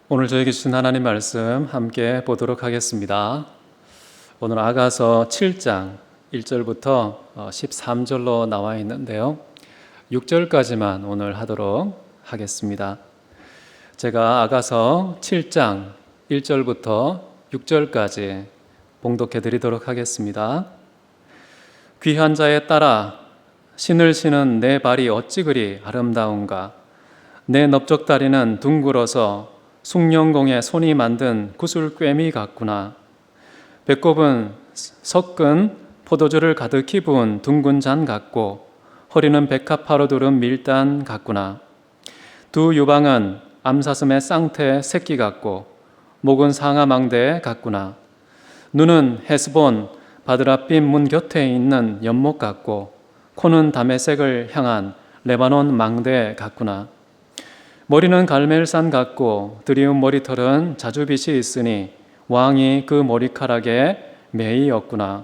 오늘 저에게 주신 하나님 말씀 함께 보도록 하겠습니다. 오늘 아가서 7장 1절부터 13절로 나와 있는데요. 6절까지만 오늘 하도록 하겠습니다. 제가 아가서 7장 1절부터 6절까지 봉독해 드리도록 하겠습니다. 귀한 자에 따라 신을 신은 내 발이 어찌 그리 아름다운가. 내 넓적다리는 둥글어서 숭늉공에 손이 만든 구슬꿰미 같구나. 배꼽은 섞은 포도주를 가득히 부은 둥근 잔 같고 허리는 백합화로 두른 밀단 같구나. 두 유방은 암사슴의 쌍태 새끼 같고 목은 상아망대 같구나. 눈은 헤스본 바드라빛 문 곁에 있는 연못 같고 코는 다메섹을 향한 레바논 망대 같구나. 머리는 갈멜산 같고 드리운 머리털은 자주빛이 있으니 왕이 그 머리카락에 매이었구나.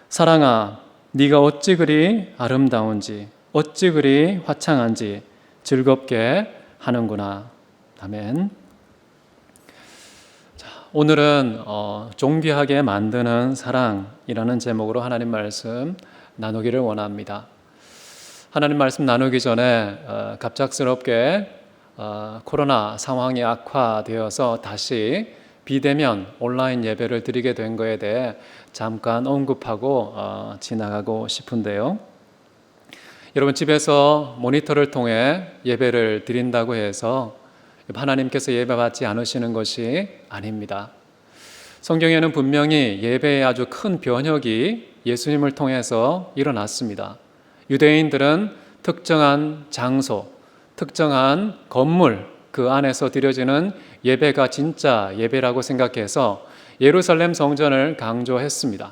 사랑아, 네가 어찌 그리 아름다운지 어찌 그리 화창한지 즐겁게 하는구나. 아멘. 오늘은 존귀하게 만드는 사랑이라는 제목으로 하나님 말씀 나누기를 원합니다. 하나님 말씀 나누기 전에 갑작스럽게 코로나 상황이 악화되어서 다시 비대면 온라인 예배를 드리게 된 것에 대해 잠깐 언급하고 지나가고 싶은데요. 여러분, 집에서 모니터를 통해 예배를 드린다고 해서 하나님께서 예배받지 않으시는 것이 아닙니다. 성경에는 분명히 예배의 아주 큰 변혁이 예수님을 통해서 일어났습니다. 유대인들은 특정한 장소, 특정한 건물 그 안에서 드려지는 예배가 진짜 예배라고 생각해서 예루살렘 성전을 강조했습니다.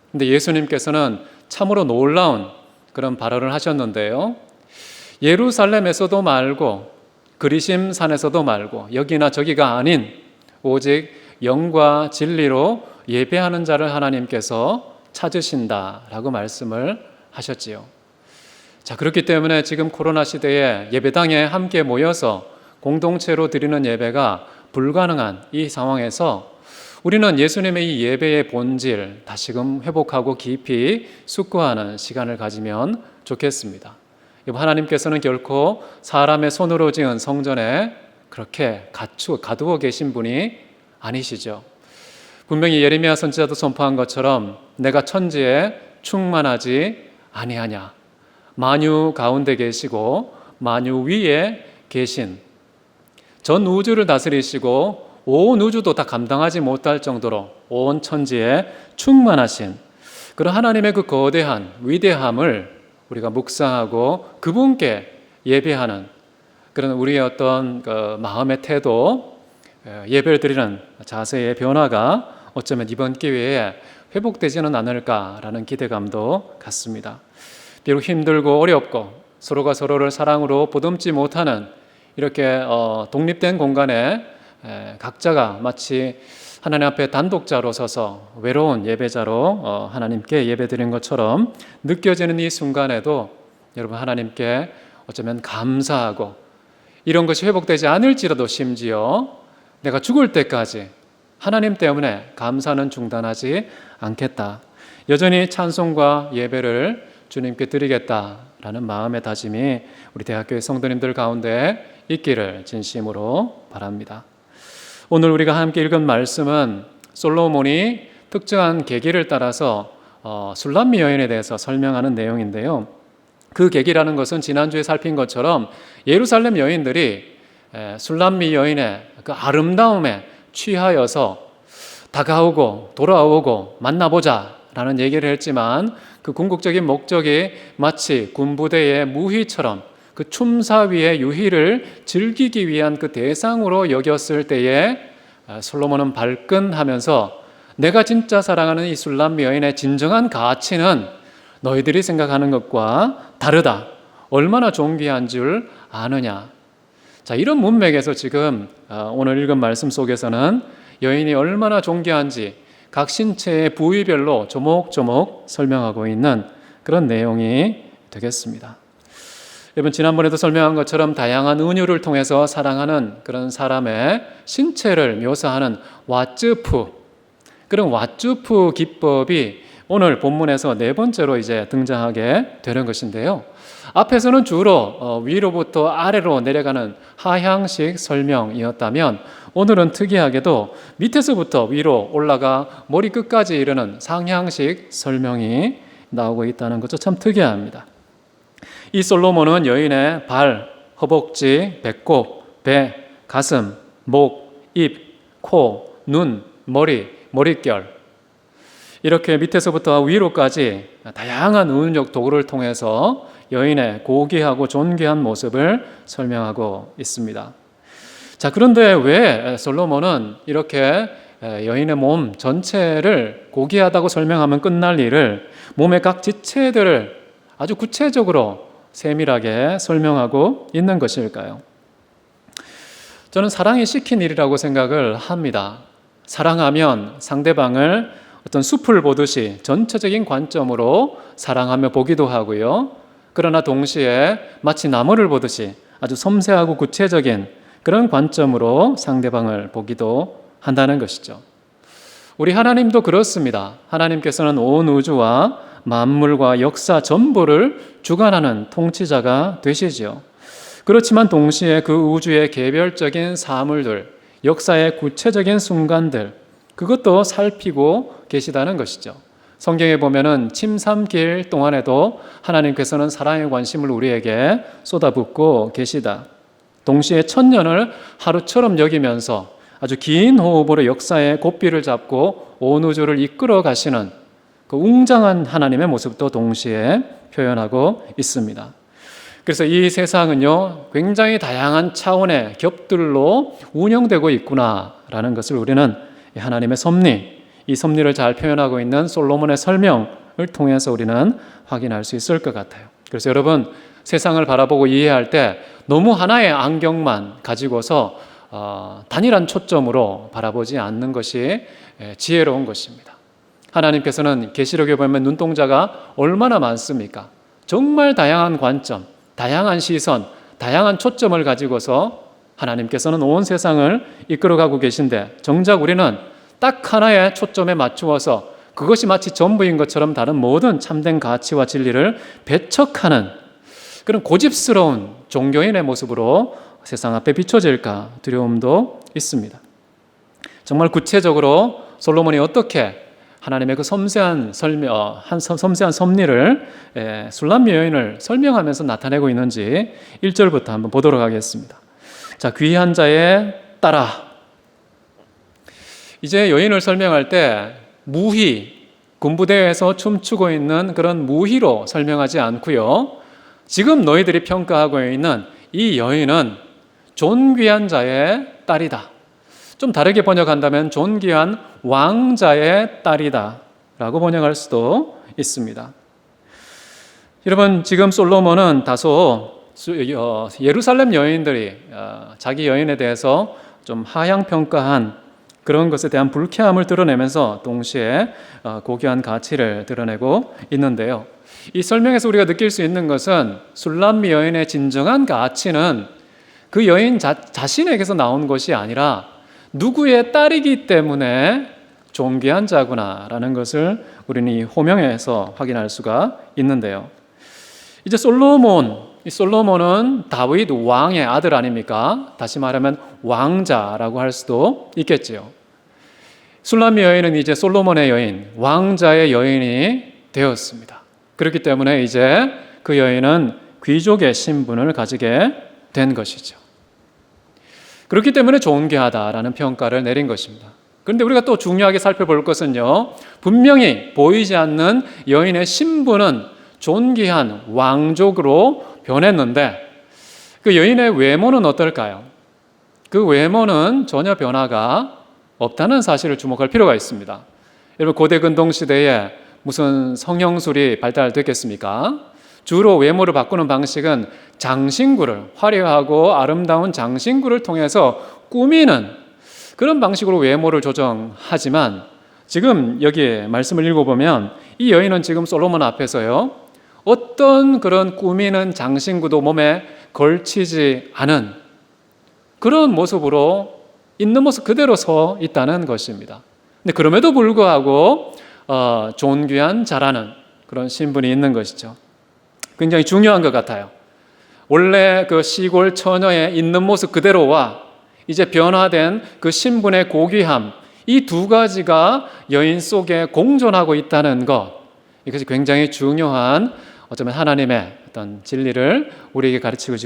그런데 예수님께서는 참으로 놀라운 그런 발언을 하셨는데요. 예루살렘에서도 말고 그리심산에서도 말고 여기나 저기가 아닌 오직 영과 진리로 예배하는 자를 하나님께서 찾으신다라고 말씀을 하셨지요. 자, 그렇기 때문에 지금 코로나 시대에 예배당에 함께 모여서 공동체로 드리는 예배가 불가능한 이 상황에서 우리는 예수님의 이 예배의 본질 다시금 회복하고 깊이 숙고하는 시간을 가지면 좋겠습니다. 하나님께서는 결코 사람의 손으로 지은 성전에 그렇게 가두어 계신 분이 아니시죠. 분명히 예레미야 선지자도 선포한 것처럼 내가 천지에 충만하지 아니하냐. 만유 가운데 계시고 만유 위에 계신, 전 우주를 다스리시고 온 우주도 다 감당하지 못할 정도로 온 천지에 충만하신 그런 하나님의 그 거대한 위대함을 우리가 묵상하고 그분께 예배하는 그런 우리의 어떤 그 마음의 태도, 예배를 드리는 자세의 변화가 어쩌면 이번 기회에 회복되지는 않을까라는 기대감도 갖습니다. 비록 힘들고 어렵고 서로가 서로를 사랑으로 보듬지 못하는 이렇게 독립된 공간에 각자가 마치 하나님 앞에 단독자로 서서 외로운 예배자로 하나님께 예배드린 것처럼 느껴지는 이 순간에도 여러분, 하나님께 어쩌면 감사하고 이런 것이 회복되지 않을지라도 심지어 내가 죽을 때까지 하나님 때문에 감사는 중단하지 않겠다. 여전히 찬송과 예배를 주님께 드리겠다라는 마음의 다짐이 우리 대학교의 성도님들 가운데 있기를 진심으로 바랍니다. 오늘 우리가 함께 읽은 말씀은 솔로몬이 특정한 계기를 따라서 술람미 여인에 대해서 설명하는 내용인데요. 그 계기라는 것은 지난주에 살핀 것처럼 예루살렘 여인들이 술람미 여인의 그 아름다움에 취하여서 다가오고 돌아오고 만나보자 라는 얘기를 했지만 그 궁극적인 목적이 마치 군부대의 무희처럼 그 춤사위의 유희를 즐기기 위한 그 대상으로 여겼을 때에 솔로몬은 발끈하면서 내가 진짜 사랑하는 이 술람미 여인의 진정한 가치는 너희들이 생각하는 것과 다르다. 얼마나 존귀한 줄 아느냐. 자, 이런 문맥에서 지금 오늘 읽은 말씀 속에서는 여인이 얼마나 존귀한지 각 신체의 부위별로 조목조목 설명하고 있는 그런 내용이 되겠습니다. 여러분 지난번에도 설명한 것처럼 다양한 은유를 통해서 사랑하는 그런 사람의 신체를 묘사하는 왓즈푸, 그런 왓즈푸 기법이 오늘 본문에서 네 번째로 이제 등장하게 되는 것인데요. 앞에서는 주로 위로부터 아래로 내려가는 하향식 설명이었다면 오늘은 특이하게도 밑에서부터 위로 올라가 머리 끝까지 이르는 상향식 설명이 나오고 있다는 것도 참 특이합니다. 이 솔로몬은 여인의 발, 허벅지, 배꼽, 배, 가슴, 목, 입, 코, 눈, 머리, 머릿결 이렇게 밑에서부터 위로까지 다양한 은유적 도구를 통해서 여인의 고귀하고 존귀한 모습을 설명하고 있습니다. 자, 그런데 왜 솔로몬은 이렇게 여인의 몸 전체를 고귀하다고 설명하면 끝날 일을 몸의 각 지체들을 아주 구체적으로 세밀하게 설명하고 있는 것일까요? 저는 사랑이 시킨 일이라고 생각을 합니다. 사랑하면 상대방을 어떤 숲을 보듯이 전체적인 관점으로 사랑하며 보기도 하고요. 그러나 동시에 마치 나무를 보듯이 아주 섬세하고 구체적인 그런 관점으로 상대방을 보기도 한다는 것이죠. 우리 하나님도 그렇습니다. 하나님께서는 온 우주와 만물과 역사 전부를 주관하는 통치자가 되시지요. 그렇지만 동시에 그 우주의 개별적인 사물들, 역사의 구체적인 순간들, 그것도 살피고 계시다는 것이죠. 성경에 보면은 침삼킬 동안에도 하나님께서는 사랑의 관심을 우리에게 쏟아붓고 계시다. 동시에 천년을 하루처럼 여기면서 아주 긴 호흡으로 역사의 고삐를 잡고 온 우주를 이끌어 가시는 그 웅장한 하나님의 모습도 동시에 표현하고 있습니다. 그래서 이 세상은요, 굉장히 다양한 차원의 겹들로 운영되고 있구나라는 것을 우리는 하나님의 섭리, 이 섭리를 잘 표현하고 있는 솔로몬의 설명을 통해서 우리는 확인할 수 있을 것 같아요. 그래서 여러분, 세상을 바라보고 이해할 때 너무 하나의 안경만 가지고서 단일한 초점으로 바라보지 않는 것이 지혜로운 것입니다. 하나님께서는 계시록에 보면 눈동자가 얼마나 많습니까? 정말 다양한 관점, 다양한 시선, 다양한 초점을 가지고서 하나님께서는 온 세상을 이끌어가고 계신데 정작 우리는 딱 하나의 초점에 맞추어서 그것이 마치 전부인 것처럼 다른 모든 참된 가치와 진리를 배척하는 그런 고집스러운 종교인의 모습으로 세상 앞에 비춰질까 두려움도 있습니다. 정말 구체적으로 솔로몬이 어떻게 하나님의 그 섬세한 섭리를 술람미 여인을 설명하면서 나타내고 있는지 1절부터 한번 보도록 하겠습니다. 자, 귀한 자의 딸아. 이제 여인을 설명할 때 무희, 군부대에서 춤추고 있는 그런 무희로 설명하지 않고요. 지금 너희들이 평가하고 있는 이 여인은 존귀한 자의 딸이다. 좀 다르게 번역한다면 존귀한 왕자의 딸이다 라고 번역할 수도 있습니다. 여러분, 지금 솔로몬은 다소 예루살렘 여인들이 자기 여인에 대해서 좀 하향평가한 그런 것에 대한 불쾌함을 드러내면서 동시에 고귀한 가치를 드러내고 있는데요. 이 설명에서 우리가 느낄 수 있는 것은 술람미 여인의 진정한 가치는 그 여인 자신에게서 나온 것이 아니라 누구의 딸이기 때문에 존귀한 자구나라는 것을 우리는 이 호명에서 확인할 수가 있는데요. 이제 솔로몬은 다윗 왕의 아들 아닙니까? 다시 말하면 왕자라고 할 수도 있겠지요. 술람미 여인은 이제 솔로몬의 여인, 왕자의 여인이 되었습니다. 그렇기 때문에 이제 그 여인은 귀족의 신분을 가지게 된 것이죠. 그렇기 때문에 존귀하다라는 평가를 내린 것입니다. 그런데 우리가 또 중요하게 살펴볼 것은요, 분명히 보이지 않는 여인의 신분은 존귀한 왕족으로 변했는데 그 여인의 외모는 어떨까요? 그 외모는 전혀 변화가 없다는 사실을 주목할 필요가 있습니다. 여러분, 고대 근동 시대에 무슨 성형술이 발달됐겠습니까? 주로 외모를 바꾸는 방식은 장신구를, 화려하고 아름다운 장신구를 통해서 꾸미는 그런 방식으로 외모를 조정하지만 지금 여기 말씀을 읽어보면 이 여인은 지금 솔로몬 앞에서요, 어떤 그런 꾸미는 장신구도 몸에 걸치지 않은 그런 모습으로 있는 모습 그대로 서 있다는 것입니다. 근데 그럼에도 불구하고 존귀한 자라는 그런 신분이 있는 것이죠. 굉장히 중요한 것 같아요. 원래 그 시골 처녀의 있는 모습 그대로와 이제 변화된 그 신분의 고귀함, 이 두 가지가 여인 속에 공존하고 있다는 것, 이것이 굉장히 중요한 어쩌면 하나님의 어떤 진리를 우리에게 가르치고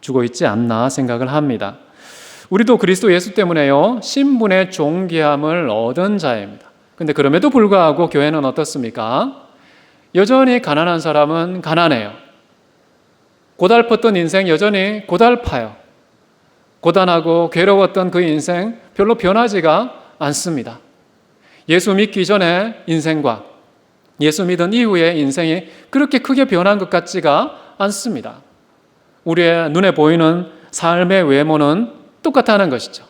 주고 있지 않나 생각을 합니다. 우리도 그리스도 예수 때문에요, 신분의 존귀함을 얻은 자입니다. 근데 그럼에도 불구하고 교회는 어떻습니까? 여전히 가난한 사람은 가난해요. 고달팠던 인생 여전히 고달파요. 고단하고 괴로웠던 그 인생 별로 변하지가 않습니다. 예수 믿기 전에 인생과 예수 믿은 이후의 인생이 그렇게 크게 변한 것 같지가 않습니다. 우리의 눈에 보이는 삶의 외모는 똑같다는 것이죠.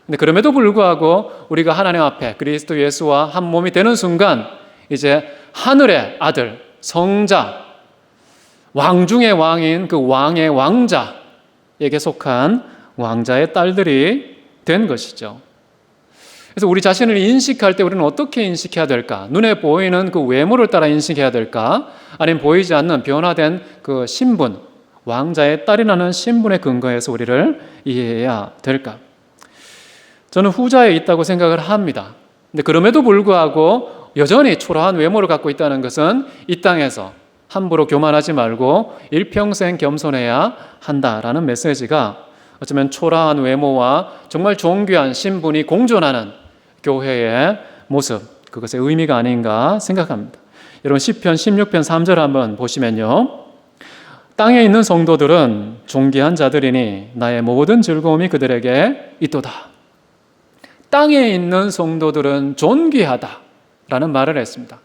근데 그럼에도 불구하고 우리가 하나님 앞에 그리스도 예수와 한 몸이 되는 순간 이제 하늘의 아들, 성자, 왕 중의 왕인 그 왕의 왕자에게 속한 왕자의 딸들이 된 것이죠. 그래서 우리 자신을 인식할 때 우리는 어떻게 인식해야 될까? 눈에 보이는 그 외모를 따라 인식해야 될까? 아니면 보이지 않는 변화된 그 신분, 왕자의 딸이라는 신분의 근거에서 우리를 이해해야 될까? 저는 후자에 있다고 생각을 합니다. 근데 그럼에도 불구하고 여전히 초라한 외모를 갖고 있다는 것은 이 땅에서 함부로 교만하지 말고 일평생 겸손해야 한다라는 메시지가 어쩌면 초라한 외모와 정말 존귀한 신분이 공존하는 교회의 모습, 그것의 의미가 아닌가 생각합니다. 여러분 시편 16편 3절 한번 보시면요, 땅에 있는 성도들은 존귀한 자들이니 나의 모든 즐거움이 그들에게 있도다. 땅에 있는 성도들은 존귀하다라는 말을 했습니다.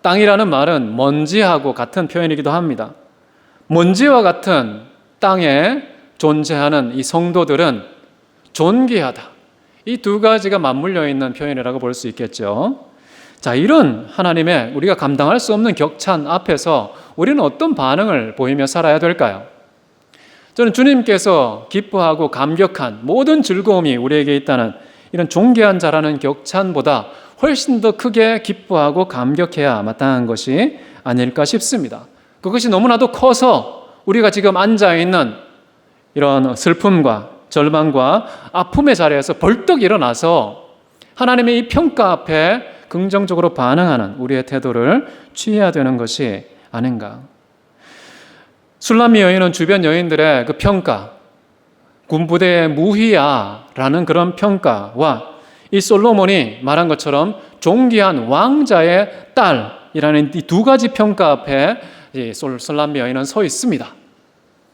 땅이라는 말은 먼지하고 같은 표현이기도 합니다. 먼지와 같은 땅에 존재하는 이 성도들은 존귀하다. 이 두 가지가 맞물려 있는 표현이라고 볼 수 있겠죠. 자, 이런 하나님의 우리가 감당할 수 없는 격찬 앞에서 우리는 어떤 반응을 보이며 살아야 될까요? 저는 주님께서 기뻐하고 감격한 모든 즐거움이 우리에게 있다는 이런 존귀한 자라는 격찬보다 훨씬 더 크게 기뻐하고 감격해야 마땅한 것이 아닐까 싶습니다. 그것이 너무나도 커서 우리가 지금 앉아있는 이런 슬픔과 절망과 아픔의 자리에서 벌떡 일어나서 하나님의 이 평가 앞에 긍정적으로 반응하는 우리의 태도를 취해야 되는 것이 아닌가. 술람미 여인은 주변 여인들의 그 평가, 군부대의 무희야라는 그런 평가와 이 솔로몬이 말한 것처럼 존귀한 왕자의 딸이라는 이 두 가지 평가 앞에 술람미 여인은 서 있습니다.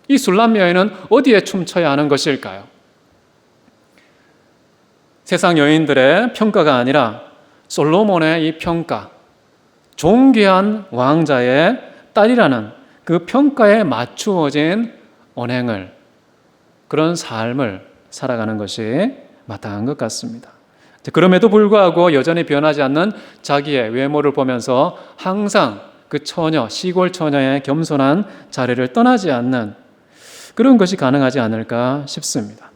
이 술람미 여인은 어디에 춤춰야 하는 것일까요? 세상 여인들의 평가가 아니라 솔로몬의 이 평가, 존귀한 왕자의 딸이라는 그 평가에 맞추어진 언행을, 그런 삶을 살아가는 것이 마땅한 것 같습니다. 그럼에도 불구하고 여전히 변하지 않는 자기의 외모를 보면서 항상 그 처녀, 시골 처녀의 겸손한 자리를 떠나지 않는 그런 것이 가능하지 않을까 싶습니다.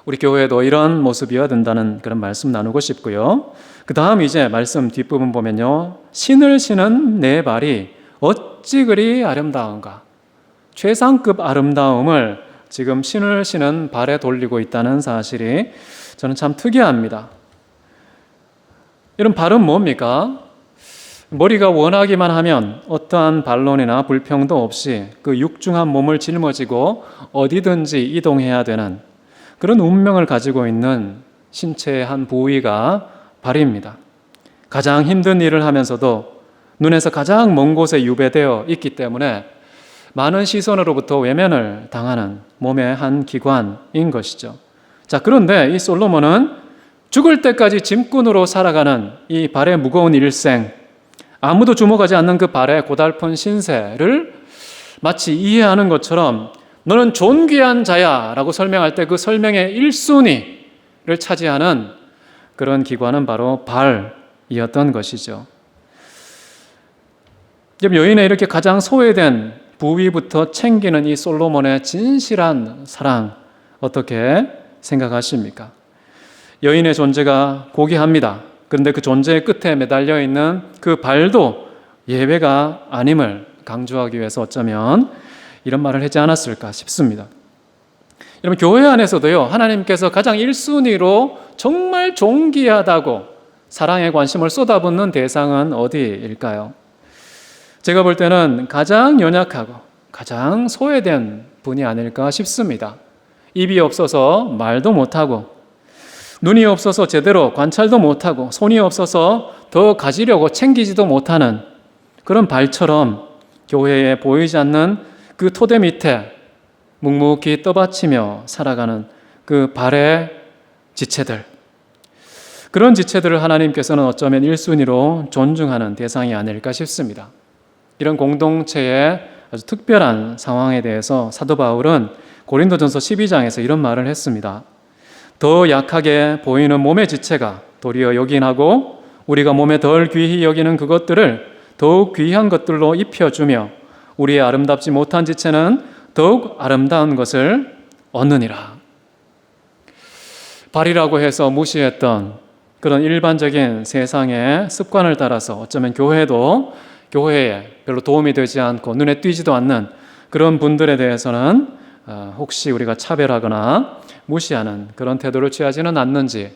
우리 교회도 이런 모습이어야 된다는 그런 말씀 나누고 싶고요. 그 다음 이제 말씀 뒷부분 보면요, 신을 신은 내 발이 어찌 그리 아름다운가. 최상급 아름다움을 지금 신을 신은 발에 돌리고 있다는 사실이 저는 참 특이합니다. 이런 발은 뭡니까? 머리가 원하기만 하면 어떠한 반론이나 불평도 없이 그 육중한 몸을 짊어지고 어디든지 이동해야 되는 그런 운명을 가지고 있는 신체의 한 부위가 발입니다. 가장 힘든 일을 하면서도 눈에서 가장 먼 곳에 유배되어 있기 때문에 많은 시선으로부터 외면을 당하는 몸의 한 기관인 것이죠. 자, 그런데 이 솔로몬은 죽을 때까지 짐꾼으로 살아가는 이 발의 무거운 일생, 아무도 주목하지 않는 그 발의 고달픈 신세를 마치 이해하는 것처럼 너는 존귀한 자야 라고 설명할 때 그 설명의 1순위를 차지하는 그런 기관은 바로 발이었던 것이죠. 여인의 이렇게 가장 소외된 부위부터 챙기는 이 솔로몬의 진실한 사랑 어떻게 생각하십니까? 여인의 존재가 고귀합니다. 그런데 그 존재의 끝에 매달려 있는 그 발도 예외가 아님을 강조하기 위해서 어쩌면 이런 말을 하지 않았을까 싶습니다. 여러분, 교회 안에서도요, 하나님께서 가장 1순위로 정말 존귀하다고 사랑의 관심을 쏟아붓는 대상은 어디일까요? 제가 볼 때는 가장 연약하고 가장 소외된 분이 아닐까 싶습니다. 입이 없어서 말도 못하고, 눈이 없어서 제대로 관찰도 못하고, 손이 없어서 더 가지려고 챙기지도 못하는 그런 발처럼 교회에 보이지 않는 그 토대 밑에 묵묵히 떠받치며 살아가는 그 발의 지체들, 그런 지체들을 하나님께서는 어쩌면 1순위로 존중하는 대상이 아닐까 싶습니다. 이런 공동체의 아주 특별한 상황에 대해서 사도 바울은 고린도전서 12장에서 이런 말을 했습니다. 더 약하게 보이는 몸의 지체가 도리어 요긴하고 우리가 몸에 덜 귀히 여기는 그것들을 더욱 귀한 것들로 입혀주며 우리의 아름답지 못한 지체는 더욱 아름다운 것을 얻느니라. 발이라고 해서 무시했던 그런 일반적인 세상의 습관을 따라서 어쩌면 교회에 별로 도움이 되지 않고 눈에 띄지도 않는 그런 분들에 대해서는 혹시 우리가 차별하거나 무시하는 그런 태도를 취하지는 않는지,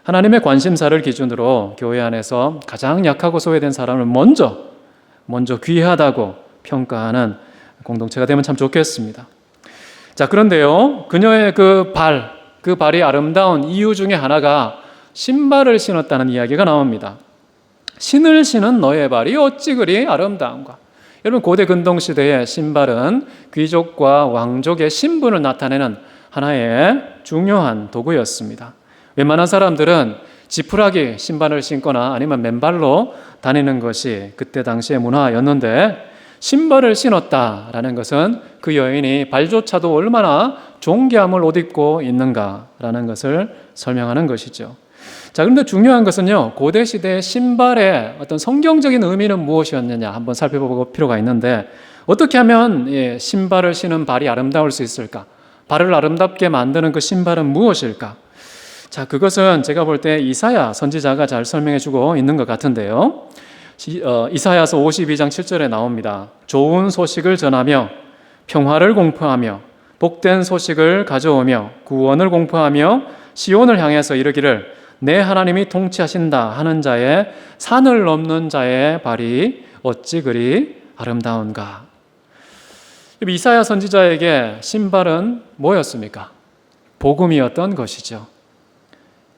하나님의 관심사를 기준으로 교회 안에서 가장 약하고 소외된 사람을 먼저 귀하다고 평가하는 공동체가 되면 참 좋겠습니다. 자, 그런데요, 그녀의 그 발이 아름다운 이유 중에 하나가 신발을 신었다는 이야기가 나옵니다. 신을 신은 너의 발이 어찌 그리 아름다운가. 여러분, 고대 근동시대의 신발은 귀족과 왕족의 신분을 나타내는 하나의 중요한 도구였습니다. 웬만한 사람들은 지푸라기 신발을 신거나 아니면 맨발로 다니는 것이 그때 당시의 문화였는데, 신발을 신었다라는 것은 그 여인이 발조차도 얼마나 존귀함을 옷 입고 있는가라는 것을 설명하는 것이죠. 자, 그런데 중요한 것은요, 고대 시대의 신발의 어떤 성경적인 의미는 무엇이었느냐 한번 살펴볼 필요가 있는데, 어떻게 하면 신발을 신은 발이 아름다울 수 있을까? 발을 아름답게 만드는 그 신발은 무엇일까? 자, 그것은 제가 볼 때 이사야 선지자가 잘 설명해 주고 있는 것 같은데요. 이사야서 52장 7절에 나옵니다. 좋은 소식을 전하며 평화를 공포하며 복된 소식을 가져오며 구원을 공포하며 시온을 향해서 이르기를 내 하나님이 통치하신다 하는 자의, 산을 넘는 자의 발이 어찌 그리 아름다운가. 이사야 선지자에게 신발은 뭐였습니까? 복음이었던 것이죠.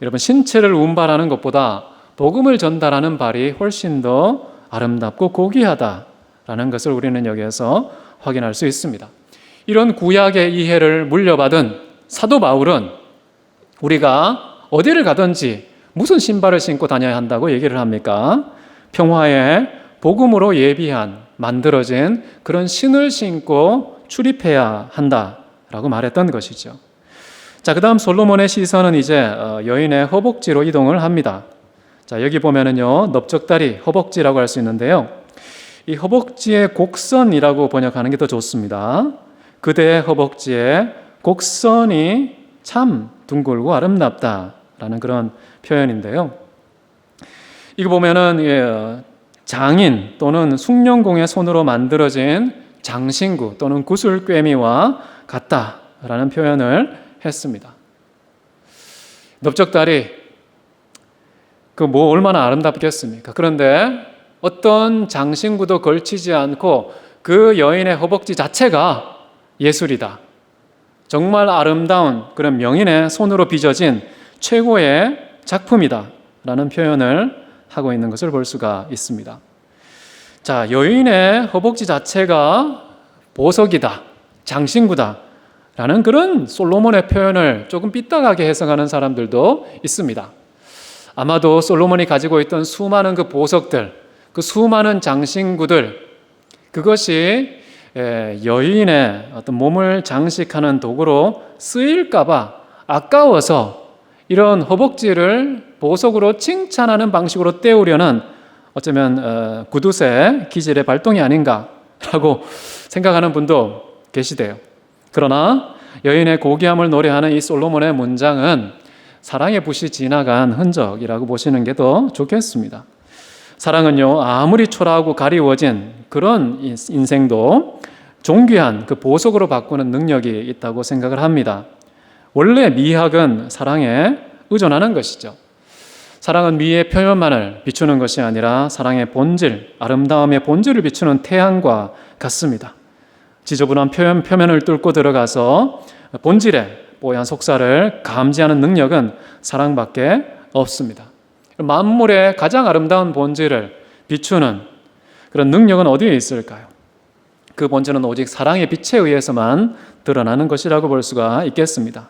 여러분, 신체를 운반하는 것보다 복음을 전달하는 발이 훨씬 더 아름답고 고귀하다라는 것을 우리는 여기에서 확인할 수 있습니다. 이런 구약의 이해를 물려받은 사도 바울은 우리가 어디를 가든지 무슨 신발을 신고 다녀야 한다고 얘기를 합니까? 평화의 복음으로 예비한, 만들어진 그런 신을 신고 출입해야 한다라고 말했던 것이죠. 자, 그 다음 솔로몬의 시선은 이제 여인의 허벅지로 이동을 합니다. 자, 여기 보면은요, 넓적다리, 허벅지라고 할 수 있는데요. 이 허벅지의 곡선이라고 번역하는 게 더 좋습니다. 그대의 허벅지의 곡선이 참 둥글고 아름답다라는 그런 표현인데요. 이거 보면은 장인 또는 숭늉공의 손으로 만들어진 장신구 또는 구슬꿰미와 같다라는 표현을 했습니다. 넓적다리, 얼마나 아름답겠습니까? 그런데 어떤 장신구도 걸치지 않고 그 여인의 허벅지 자체가 예술이다. 정말 아름다운 그런 명인의 손으로 빚어진 최고의 작품이다 라는 표현을 하고 있는 것을 볼 수가 있습니다. 자, 여인의 허벅지 자체가 보석이다, 장신구다 라는 그런 솔로몬의 표현을 조금 삐딱하게 해석하는 사람들도 있습니다. 아마도 솔로몬이 가지고 있던 수많은 그 보석들, 그 수많은 장신구들, 그것이 여인의 어떤 몸을 장식하는 도구로 쓰일까봐 아까워서 이런 허벅지를 보석으로 칭찬하는 방식으로 때우려는 어쩌면 구두쇠 기질의 발동이 아닌가라고 생각하는 분도 계시대요. 그러나 여인의 고귀함을 노래하는 이 솔로몬의 문장은 사랑의 붓이 지나간 흔적이라고 보시는 게 더 좋겠습니다. 사랑은요, 아무리 초라하고 가리워진 그런 인생도 존귀한 그 보석으로 바꾸는 능력이 있다고 생각을 합니다. 원래 미학은 사랑에 의존하는 것이죠. 사랑은 미의 표면만을 비추는 것이 아니라 사랑의 본질, 아름다움의 본질을 비추는 태양과 같습니다. 지저분한 표면을 뚫고 들어가서 본질의 뽀얀 속살을 감지하는 능력은 사랑밖에 없습니다. 만물의 가장 아름다운 본질을 비추는 그런 능력은 어디에 있을까요? 그 본질은 오직 사랑의 빛에 의해서만 드러나는 것이라고 볼 수가 있겠습니다.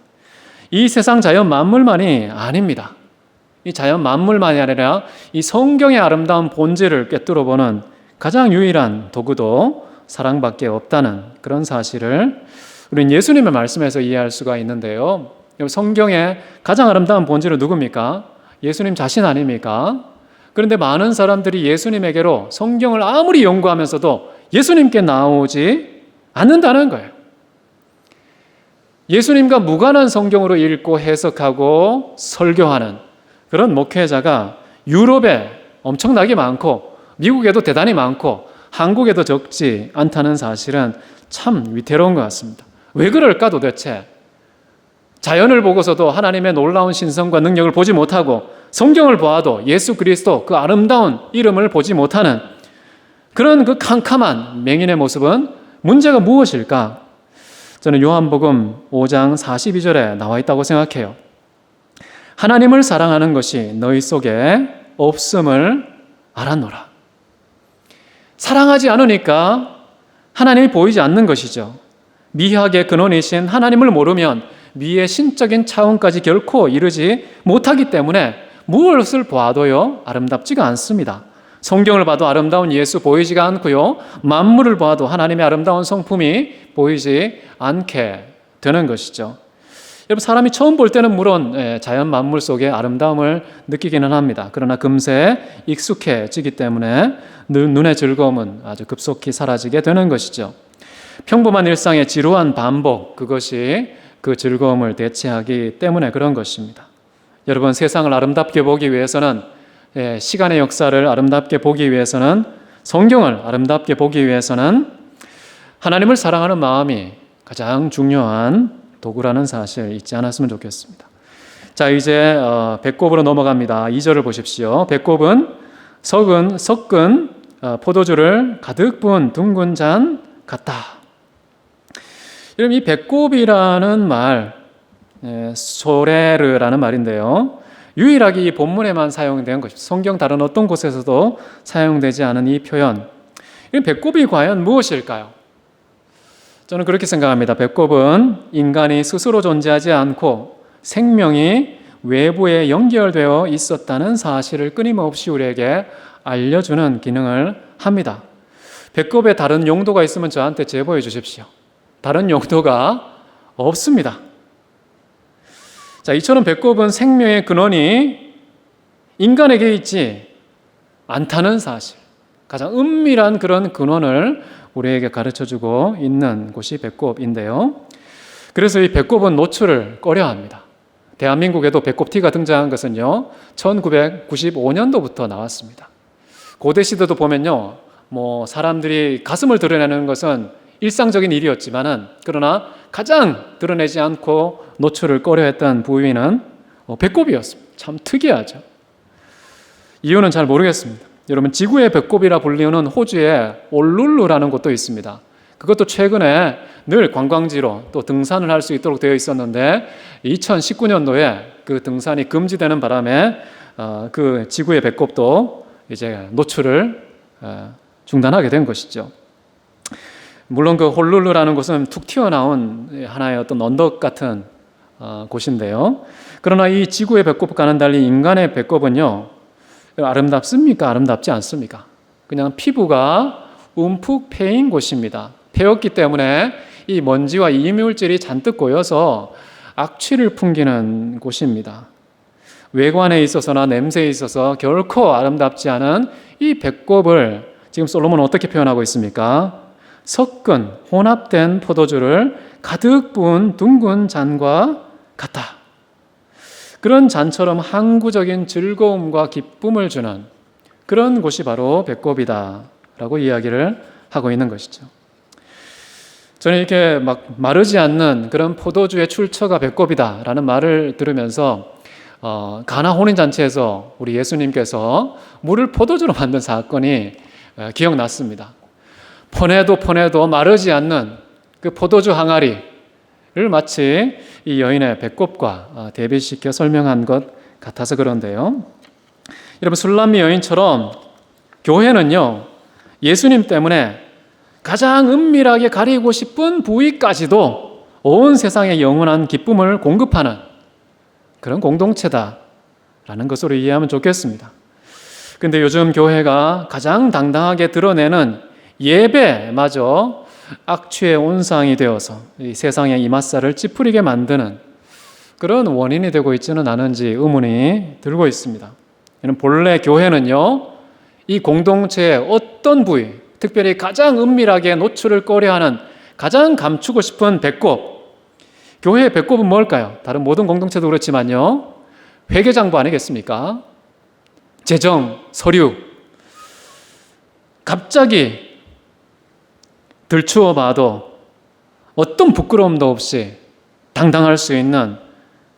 이 세상 자연 만물만이 아닙니다. 이 자연 만물만이 아니라 이 성경의 아름다운 본질을 꿰뚫어보는 가장 유일한 도구도 사랑밖에 없다는 그런 사실을 우리는 예수님의 말씀에서 이해할 수가 있는데요. 성경의 가장 아름다운 본질은 누굽니까? 예수님 자신 아닙니까? 그런데 많은 사람들이 예수님에게로 성경을 아무리 연구하면서도 예수님께 나오지 않는다는 거예요. 예수님과 무관한 성경으로 읽고 해석하고 설교하는 그런 목회자가 유럽에 엄청나게 많고 미국에도 대단히 많고 한국에도 적지 않다는 사실은 참 위태로운 것 같습니다. 왜 그럴까 도대체? 자연을 보고서도 하나님의 놀라운 신성과 능력을 보지 못하고 성경을 보아도 예수 그리스도 그 아름다운 이름을 보지 못하는 그런 그 캄캄한 맹인의 모습은 문제가 무엇일까? 저는 요한복음 5장 42절에 나와 있다고 생각해요. 하나님을 사랑하는 것이 너희 속에 없음을 알았노라. 사랑하지 않으니까 하나님이 보이지 않는 것이죠. 미학의 근원이신 하나님을 모르면 미의 신적인 차원까지 결코 이르지 못하기 때문에 무엇을 보아도요 아름답지가 않습니다. 성경을 봐도 아름다운 예수 보이지가 않고요, 만물을 봐도 하나님의 아름다운 성품이 보이지 않게 되는 것이죠. 여러분, 사람이 처음 볼 때는 물론 자연 만물 속의 아름다움을 느끼기는 합니다. 그러나 금세 익숙해지기 때문에 눈의 즐거움은 아주 급속히 사라지게 되는 것이죠. 평범한 일상의 지루한 반복, 그것이 그 즐거움을 대체하기 때문에 그런 것입니다. 여러분, 세상을 아름답게 보기 위해서는, 시간의 역사를 아름답게 보기 위해서는, 성경을 아름답게 보기 위해서는 하나님을 사랑하는 마음이 가장 중요한 도구라는 사실 잊지 않았으면 좋겠습니다. 자, 이제 배꼽으로 넘어갑니다. 2절을 보십시오. 배꼽은 섞은 포도주를 가득 부은 둥근 잔 같다. 여러분, 이 배꼽이라는 말, 소레르라는 말인데요, 유일하게 이 본문에만 사용된 것입니다. 성경 다른 어떤 곳에서도 사용되지 않은 이 표현. 이 배꼽이 과연 무엇일까요? 저는 그렇게 생각합니다. 배꼽은 인간이 스스로 존재하지 않고 생명이 외부에 연결되어 있었다는 사실을 끊임없이 우리에게 알려주는 기능을 합니다. 배꼽에 다른 용도가 있으면 저한테 제보해 주십시오. 다른 용도가 없습니다. 자, 이처럼 배꼽은 생명의 근원이 인간에게 있지 않다는 사실, 가장 은밀한 그런 근원을 우리에게 가르쳐주고 있는 곳이 배꼽인데요. 그래서 이 배꼽은 노출을 꺼려합니다. 대한민국에도 배꼽티가 등장한 것은요 1995년도부터 나왔습니다. 고대 시대도 보면요, 사람들이 가슴을 드러내는 것은 일상적인 일이었지만은, 그러나 가장 드러내지 않고 노출을 꺼려했던 부위는 배꼽이었습니다. 참 특이하죠. 이유는 잘 모르겠습니다. 여러분, 지구의 배꼽이라 불리우는 호주의 올룰루라는 곳도 있습니다. 그것도 최근에 늘 관광지로 또 등산을 할 수 있도록 되어 있었는데 2019년도에 그 등산이 금지되는 바람에 그 지구의 배꼽도 이제 노출을 중단하게 된 것이죠. 물론 그 홀룰루라는 곳은 툭 튀어나온 하나의 어떤 언덕 같은 곳인데요. 그러나 이 지구의 배꼽과는 달리 인간의 배꼽은요, 아름답습니까? 아름답지 않습니까? 그냥 피부가 움푹 패인 곳입니다. 패였기 때문에 이 먼지와 이물질이 잔뜩 고여서 악취를 풍기는 곳입니다. 외관에 있어서나 냄새에 있어서 결코 아름답지 않은 이 배꼽을 지금 솔로몬은 어떻게 표현하고 있습니까? 섞은 혼합된 포도주를 가득 부은 둥근 잔과 같다. 그런 잔처럼 항구적인 즐거움과 기쁨을 주는 그런 곳이 바로 배꼽이다 라고 이야기를 하고 있는 것이죠. 저는 이렇게 막 마르지 않는 그런 포도주의 출처가 배꼽이다 라는 말을 들으면서 가나 혼인잔치에서 우리 예수님께서 물을 포도주로 만든 사건이 기억났습니다. 퍼내도 마르지 않는 그 포도주 항아리를 마치 이 여인의 배꼽과 대비시켜 설명한 것 같아서 그런데요. 여러분, 술람미 여인처럼 교회는요, 예수님 때문에 가장 은밀하게 가리고 싶은 부위까지도 온 세상에 영원한 기쁨을 공급하는 그런 공동체다라는 것으로 이해하면 좋겠습니다. 근데 요즘 교회가 가장 당당하게 드러내는 예배마저 악취의 온상이 되어서 이 세상의 이맛살을 찌푸리게 만드는 그런 원인이 되고 있지는 않은지 의문이 들고 있습니다. 본래 교회는요, 이 공동체의 어떤 부위, 특별히 가장 은밀하게 노출을 꺼려하는 가장 감추고 싶은 배꼽, 교회의 배꼽은 뭘까요? 다른 모든 공동체도 그렇지만요, 회계장부 아니겠습니까? 재정, 서류. 갑자기 들추어 봐도 어떤 부끄러움도 없이 당당할 수 있는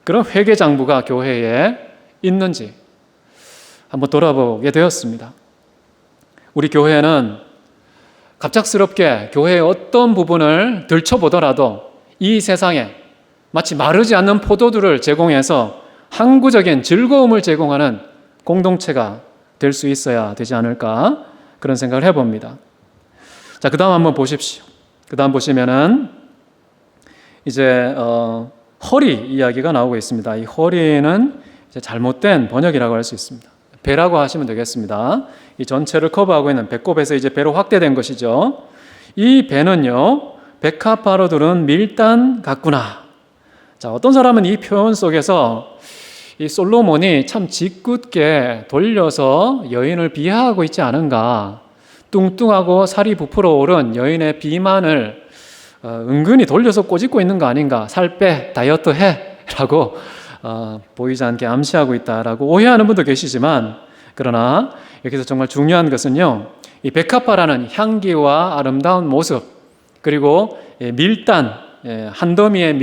그런 회계장부가 교회에 있는지 한번 돌아보게 되었습니다. 우리 교회는 갑작스럽게 교회의 어떤 부분을 들춰보더라도 이 세상에 마치 마르지 않는 포도주를 제공해서 항구적인 즐거움을 제공하는 공동체가 될 수 있어야 되지 않을까 그런 생각을 해봅니다. 자, 그 다음 한번 보십시오. 그 다음 보시면은 이제 허리 이야기가 나오고 있습니다. 이 허리는 이제 잘못된 번역이라고 할 수 있습니다. 배라고 하시면 되겠습니다. 이 전체를 커버하고 있는 배꼽에서 이제 배로 확대된 것이죠. 이 배는요, 백합화로 밀단 같구나. 자, 어떤 사람은 이 표현 속에서 이 솔로몬이 참 짓궂게 돌려서 여인을 비하하고 있지 않은가, 뚱뚱하고 살이 부풀어 오른 여인의 비만을 은근히 돌려서 꼬집고 있는 거 아닌가, 살 빼, 다이어트 해 라고 보이지 않게 암시하고 있다라고 오해하는 분도 계시지만, 그러나 여기서 정말 중요한 것은요, 이 백합화라는 향기와 아름다운 모습, 그리고 밀단, 한 더미의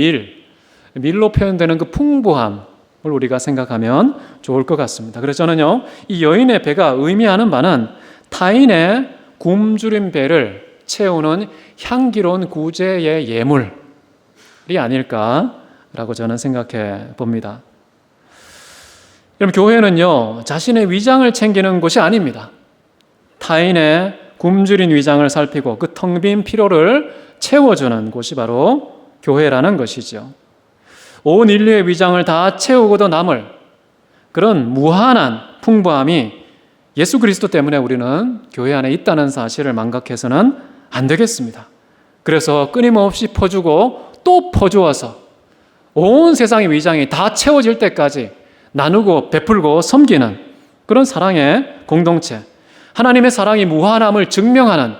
밀로 표현되는 그 풍부함을 우리가 생각하면 좋을 것 같습니다. 그래서 저는요, 이 여인의 배가 의미하는 바는 타인의 굶주린 배를 채우는 향기로운 구제의 예물이 아닐까라고 저는 생각해 봅니다. 여러분, 교회는요, 자신의 위장을 챙기는 곳이 아닙니다. 타인의 굶주린 위장을 살피고 그 텅 빈 피로를 채워주는 곳이 바로 교회라는 것이죠. 온 인류의 위장을 다 채우고도 남을 그런 무한한 풍부함이 예수 그리스도 때문에 우리는 교회 안에 있다는 사실을 망각해서는 안 되겠습니다. 그래서 끊임없이 퍼주고 또 퍼주어서 온 세상의 위장이 다 채워질 때까지 나누고 베풀고 섬기는 그런 사랑의 공동체, 하나님의 사랑이 무한함을 증명하는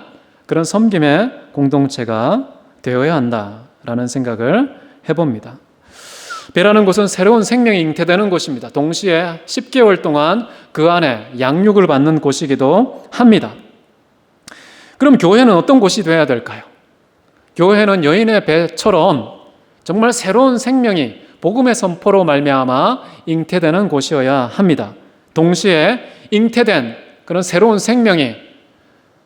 그런 섬김의 공동체가 되어야 한다라는 생각을 해봅니다. 배라는 곳은 새로운 생명이 잉태되는 곳입니다. 동시에 10개월 동안 그 안에 양육을 받는 곳이기도 합니다. 그럼 교회는 어떤 곳이 되어야 될까요? 교회는 여인의 배처럼 정말 새로운 생명이 복음의 선포로 말미암아 잉태되는 곳이어야 합니다. 동시에 잉태된 그런 새로운 생명이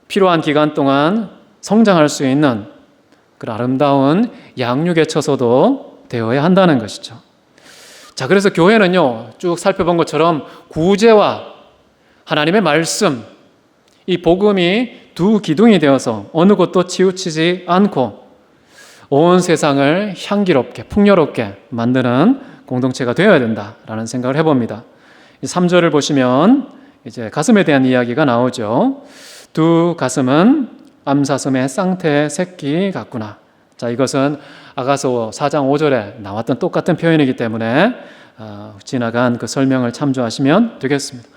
필요한 기간 동안 성장할 수 있는 그런 아름다운 양육의 처소도 되어야 한다는 것이죠. 자, 그래서 교회는요, 쭉 살펴본 것처럼 구제와 하나님의 말씀, 이 복음이 두 기둥이 되어서 어느 곳도 치우치지 않고 온 세상을 향기롭게 풍요롭게 만드는 공동체가 되어야 된다라는 생각을 해봅니다. 3절을 보시면 이제 가슴에 대한 이야기가 나오죠. 두 가슴은 암사슴의 쌍태 새끼 같구나. 자, 이것은 아가서 4장 5절에 나왔던 똑같은 표현이기 때문에 지나간 그 설명을 참조하시면 되겠습니다.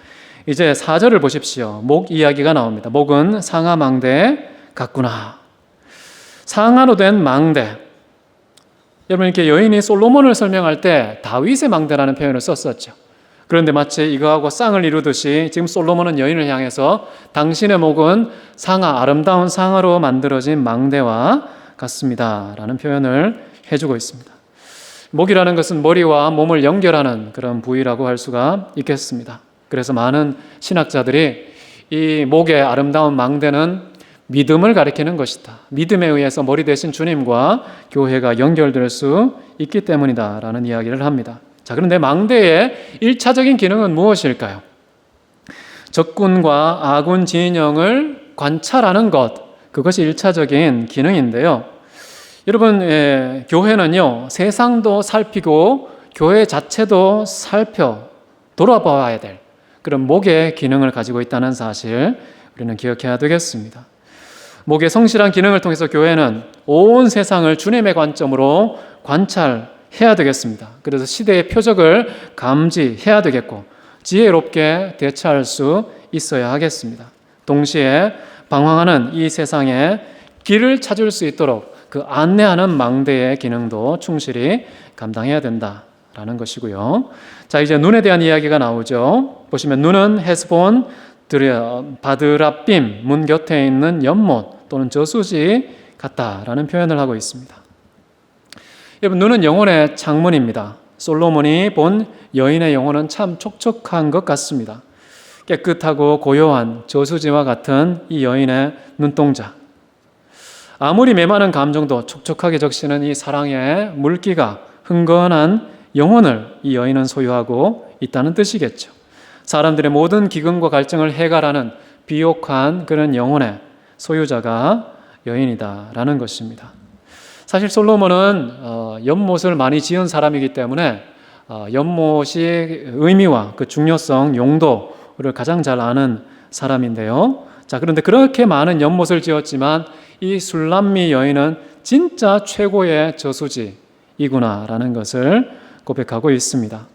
이제 4절을 보십시오. 목 이야기가 나옵니다. 목은 상하 망대 같구나. 상하로 된 망대. 여러분, 이렇게 여인이 솔로몬을 설명할 때 다윗의 망대라는 표현을 썼었죠. 그런데 마치 이거하고 쌍을 이루듯이 지금 솔로몬은 여인을 향해서 당신의 목은 상하, 아름다운 상하로 만들어진 망대와 같습니다 라는 표현을 해주고 있습니다. 목이라는 것은 머리와 몸을 연결하는 그런 부위라고 할 수가 있겠습니다. 그래서 많은 신학자들이 이 목의 아름다운 망대는 믿음을 가리키는 것이다. 믿음에 의해서 머리 대신 주님과 교회가 연결될 수 있기 때문이다 라는 이야기를 합니다. 자, 그런데 망대의 1차적인 기능은 무엇일까요? 적군과 아군 진영을 관찰하는 것, 그것이 1차적인 기능인데요. 여러분, 교회는요, 세상도 살피고 교회 자체도 살펴 돌아봐야 될 그런 목의 기능을 가지고 있다는 사실 우리는 기억해야 되겠습니다. 목의 성실한 기능을 통해서 교회는 온 세상을 주님의 관점으로 관찰해야 되겠습니다. 그래서 시대의 표적을 감지해야 되겠고 지혜롭게 대처할 수 있어야 하겠습니다. 동시에 방황하는 이 세상에 길을 찾을 수 있도록 그 안내하는 망대의 기능도 충실히 감당해야 된다라는 것이고요. 자, 이제 눈에 대한 이야기가 나오죠. 보시면 눈은 헤스본 바드라빔 문 곁에 있는 연못 또는 저수지 같다라는 표현을 하고 있습니다. 여러분, 눈은 영혼의 창문입니다. 솔로몬이 본 여인의 영혼은 참 촉촉한 것 같습니다. 깨끗하고 고요한 저수지와 같은 이 여인의 눈동자. 아무리 메마른 감정도 촉촉하게 적시는 이 사랑의 물기가 흥건한 영혼을 이 여인은 소유하고 있다는 뜻이겠죠. 사람들의 모든 기근과 갈증을 해결하는 비옥한 그런 영혼의 소유자가 여인이다라는 것입니다. 사실 솔로몬은 연못을 많이 지은 사람이기 때문에 연못의 의미와 그 중요성, 용도를 가장 잘 아는 사람인데요. 자, 그런데 그렇게 많은 연못을 지었지만 이 술람미 여인은 진짜 최고의 저수지이구나라는 것을 고백하고 있습니다.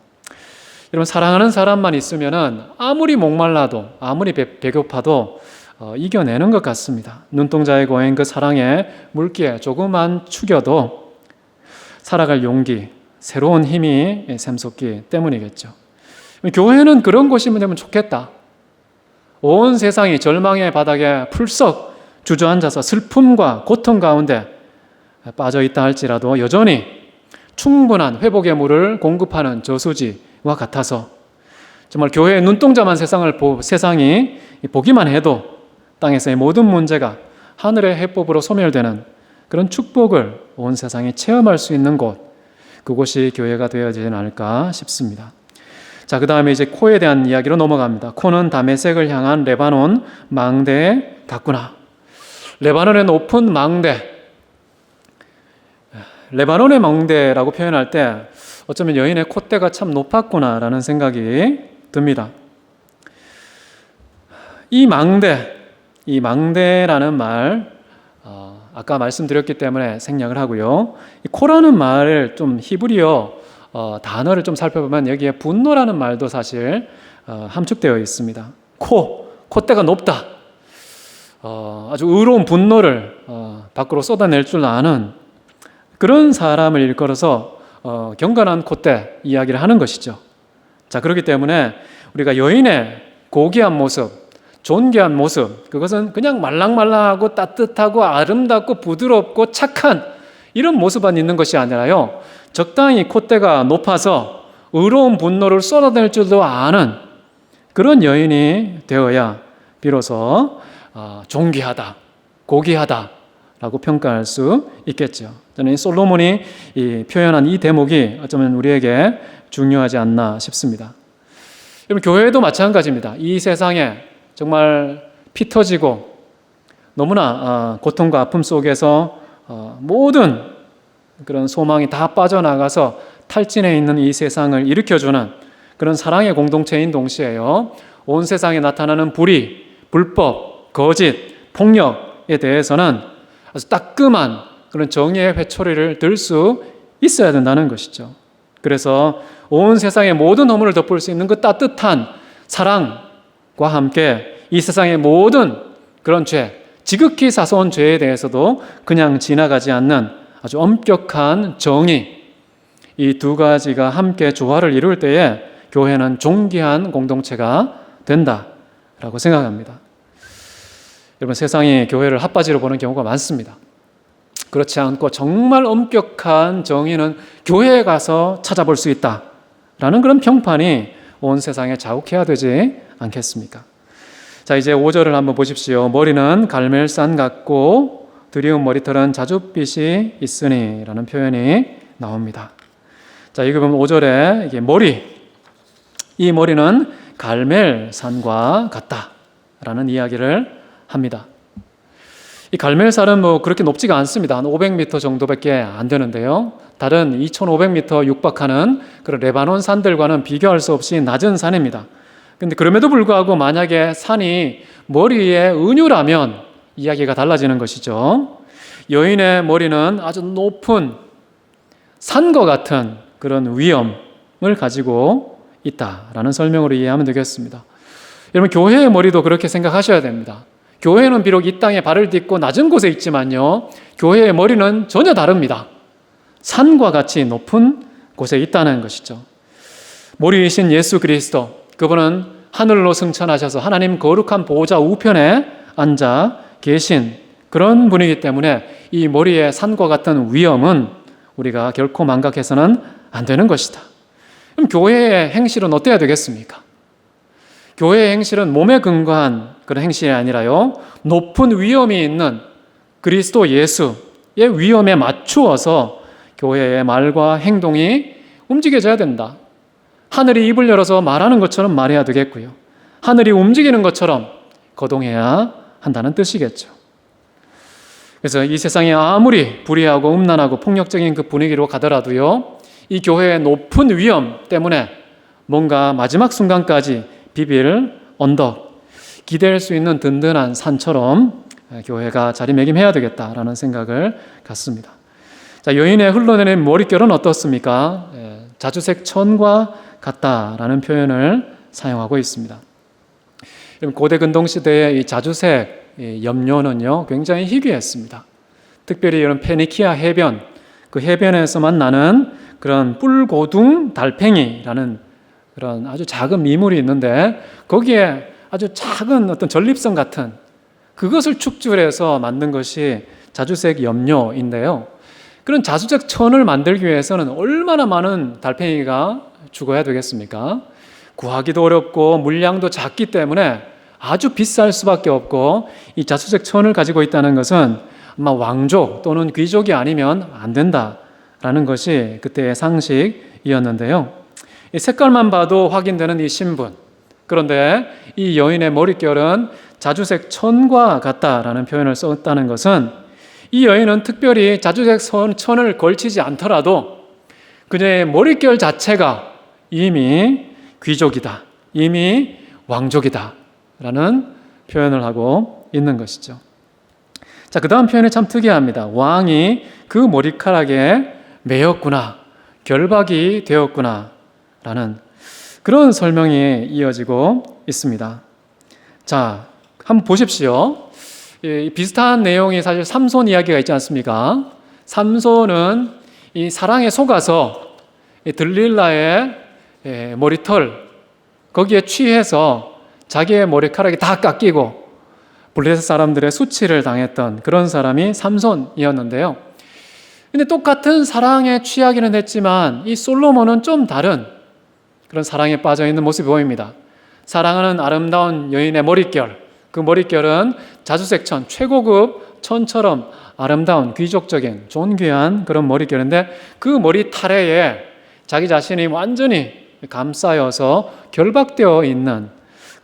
여러분, 사랑하는 사람만 있으면은 아무리 목말라도 아무리 배고파도 이겨내는 것 같습니다. 눈동자에 고인 그 사랑의 물기에 조금만 축여도 살아갈 용기, 새로운 힘이 샘솟기 때문이겠죠. 교회는 그런 곳이면 되면 좋겠다. 온 세상이 절망의 바닥에 풀썩 주저앉아서 슬픔과 고통 가운데 빠져 있다 할지라도 여전히 충분한 회복의 물을 공급하는 저수지와 같아서 정말 교회의 눈동자만 세상이 보기만 해도 땅에서의 모든 문제가 하늘의 해법으로 소멸되는 그런 축복을 온 세상이 체험할 수 있는 곳, 그곳이 교회가 되어지지 않을까 싶습니다. 자, 그 다음에 이제 코에 대한 이야기로 넘어갑니다. 코는 다메섹을 향한 레바논 망대 같구나. 레바논의 높은 망대, 레바논의 망대라고 표현할 때 어쩌면 여인의 콧대가 참 높았구나라는 생각이 듭니다. 이 망대라는 말, 아까 말씀드렸기 때문에 생략을 하고요. 이 코라는 말을 좀 히브리어 단어를 좀 살펴보면 여기에 분노라는 말도 사실 함축되어 있습니다. 콧대가 높다. 아주 의로운 분노를 밖으로 쏟아낼 줄 아는 그런 사람을 일컬어서 경건한 콧대 이야기를 하는 것이죠. 자, 그렇기 때문에 우리가 여인의 고귀한 모습, 존귀한 모습, 그것은 그냥 말랑말랑하고 따뜻하고 아름답고 부드럽고 착한 이런 모습만 있는 것이 아니라요, 적당히 콧대가 높아서 의로운 분노를 쏟아낼 줄도 아는 그런 여인이 되어야 비로소 존귀하다, 고귀하다라고 평가할 수 있겠죠. 저는 솔로몬이 표현한 이 대목이 어쩌면 우리에게 중요하지 않나 싶습니다. 여러분, 교회도 마찬가지입니다. 이 세상에 정말 피 터지고 너무나 고통과 아픔 속에서 모든 그런 소망이 다 빠져나가서 탈진해 있는 이 세상을 일으켜주는 그런 사랑의 공동체인 동시에요, 온 세상에 나타나는 불의, 불법, 거짓, 폭력에 대해서는 아주 따끔한 그런 정의의 회초리를 들 수 있어야 된다는 것이죠. 그래서 온 세상의 모든 허물을 덮을 수 있는 그 따뜻한 사랑, 함께 이 세상의 모든 그런 죄, 지극히 사소한 죄에 대해서도 그냥 지나가지 않는 아주 엄격한 정의, 이 두 가지가 함께 조화를 이룰 때에 교회는 존귀한 공동체가 된다라고 생각합니다. 여러분, 세상이 교회를 핫바지로 보는 경우가 많습니다. 그렇지 않고 정말 엄격한 정의는 교회에 가서 찾아볼 수 있다라는 그런 평판이 온 세상에 자욱해야 되지 않겠습니까? 자, 이제 5절을 한번 보십시오. 머리는 갈멜산 같고 두리운 머리털은 자줏빛이 있으니 라는 표현이 나옵니다. 자, 여기 보면 5절에 이게 머리, 이 머리는 갈멜산과 같다라는 이야기를 합니다. 이 갈멜산은 뭐 그렇게 높지가 않습니다. 한 500m 정도밖에 안 되는데요. 다른 2500m 육박하는 그런 레바논 산들과는 비교할 수 없이 낮은 산입니다. 근데 그럼에도 불구하고 만약에 산이 머리에 은유라면 이야기가 달라지는 것이죠. 여인의 머리는 아주 높은 산과 같은 그런 위엄을 가지고 있다라는 설명으로 이해하면 되겠습니다. 여러분, 교회의 머리도 그렇게 생각하셔야 됩니다. 교회는 비록 이 땅에 발을 딛고 낮은 곳에 있지만요, 교회의 머리는 전혀 다릅니다. 산과 같이 높은 곳에 있다는 것이죠. 머리이신 예수 그리스도, 그분은 하늘로 승천하셔서 하나님 거룩한 보호자 우편에 앉아 계신 그런 분이기 때문에 이 머리의 산과 같은 위엄은 우리가 결코 망각해서는 안 되는 것이다. 그럼 교회의 행실은 어때야 되겠습니까? 교회의 행실은 몸에 근거한 그런 행실이 아니라요, 높은 위엄이 있는 그리스도 예수의 위엄에 맞추어서 교회의 말과 행동이 움직여져야 된다. 하늘이 입을 열어서 말하는 것처럼 말해야 되겠고요, 하늘이 움직이는 것처럼 거동해야 한다는 뜻이겠죠. 그래서 이 세상이 아무리 불의하고 음란하고 폭력적인 그 분위기로 가더라도요, 이 교회의 높은 위엄 때문에 뭔가 마지막 순간까지 비빌 언덕, 기댈 수 있는 든든한 산처럼 교회가 자리매김해야 되겠다라는 생각을 갖습니다. 자, 여인의 흘러내린 머릿결은 어떻습니까? 자주색 천과 같다라는 표현을 사용하고 있습니다. 고대 근동 시대의 이 자주색 염료는요, 굉장히 희귀했습니다. 특별히 이런 페니키아 해변, 그 해변에서만 나는 그런 뿔고둥 달팽이라는 그런 아주 작은 미물이 있는데, 거기에 아주 작은 어떤 전립선 같은 그것을 축출해서 만든 것이 자주색 염료인데요. 그런 자주색 천을 만들기 위해서는 얼마나 많은 달팽이가 죽어야 되겠습니까? 구하기도 어렵고 물량도 작기 때문에 아주 비쌀 수밖에 없고, 이 자주색 천을 가지고 있다는 것은 아마 왕족 또는 귀족이 아니면 안 된다라는 것이 그때의 상식이었는데요. 이 색깔만 봐도 확인되는 이 신분, 그런데 이 여인의 머릿결은 자주색 천과 같다라는 표현을 썼다는 것은, 이 여인은 특별히 자주색 천을 걸치지 않더라도 그녀의 머릿결 자체가 이미 귀족이다, 이미 왕족이다 라는 표현을 하고 있는 것이죠. 자, 그 다음 표현이 참 특이합니다. 왕이 그 머리카락에 매였구나, 결박이 되었구나 라는 그런 설명이 이어지고 있습니다. 자, 한번 보십시오. 비슷한 내용이 사실 삼손 이야기가 있지 않습니까? 삼손은 이 사랑에 속아서 들릴라의 머리털 거기에 취해서 자기의 머리카락이 다 깎이고 블레셋 사람들의 수치를 당했던 그런 사람이 삼손이었는데요. 근데 똑같은 사랑에 취하기는 했지만 이 솔로몬은 좀 다른 그런 사랑에 빠져 있는 모습이 보입니다. 사랑하는 아름다운 여인의 머릿결, 그 머릿결은 자주색 천, 최고급 천처럼 아름다운 귀족적인 존귀한 그런 머릿결인데, 그 머리 타래에 자기 자신이 완전히 감싸여서 결박되어 있는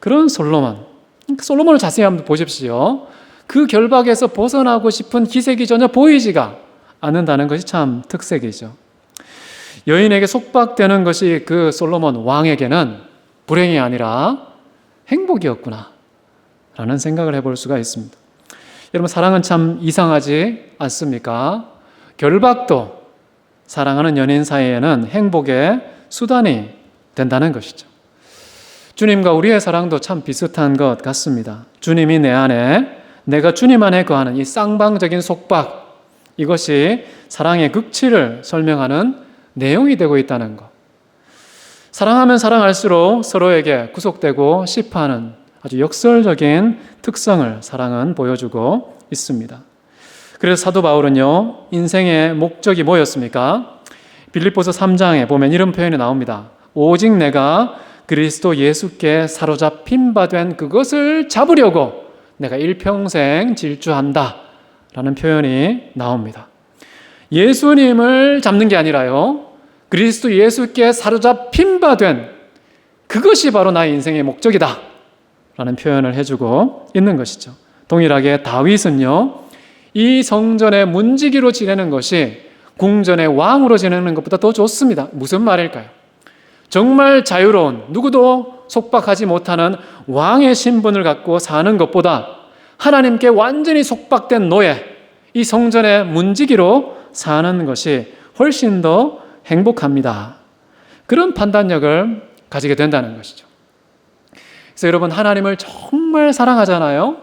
그런 솔로몬을 자세히 한번 보십시오. 그 결박에서 벗어나고 싶은 기색이 전혀 보이지가 않는다는 것이 참 특색이죠. 여인에게 속박되는 것이 그 솔로몬 왕에게는 불행이 아니라 행복이었구나 라는 생각을 해볼 수가 있습니다. 여러분, 사랑은 참 이상하지 않습니까? 결박도 사랑하는 연인 사이에는 행복의 수단이 된다는 것이죠. 주님과 우리의 사랑도 참 비슷한 것 같습니다. 주님이 내 안에, 내가 주님 안에 거하는 이 쌍방적인 속박, 이것이 사랑의 극치를 설명하는 내용이 되고 있다는 것. 사랑하면 사랑할수록 서로에게 구속되고 시파하는 아주 역설적인 특성을 사랑은 보여주고 있습니다. 그래서 사도 바울은요, 인생의 목적이 뭐였습니까? 빌립보서 3장에 보면 이런 표현이 나옵니다. 오직 내가 그리스도 예수께 사로잡힌 바 된 그것을 잡으려고 내가 일평생 질주한다 라는 표현이 나옵니다. 예수님을 잡는 게 아니라요, 그리스도 예수께 사로잡힌 바 된 그것이 바로 나의 인생의 목적이다 라는 표현을 해주고 있는 것이죠. 동일하게 다윗은요, 이 성전의 문지기로 지내는 것이 궁전의 왕으로 지내는 것보다 더 좋습니다. 무슨 말일까요? 정말 자유로운, 누구도 속박하지 못하는 왕의 신분을 갖고 사는 것보다 하나님께 완전히 속박된 노예, 이 성전의 문지기로 사는 것이 훨씬 더 행복합니다. 그런 판단력을 가지게 된다는 것이죠. 그래서 여러분, 하나님을 정말 사랑하잖아요.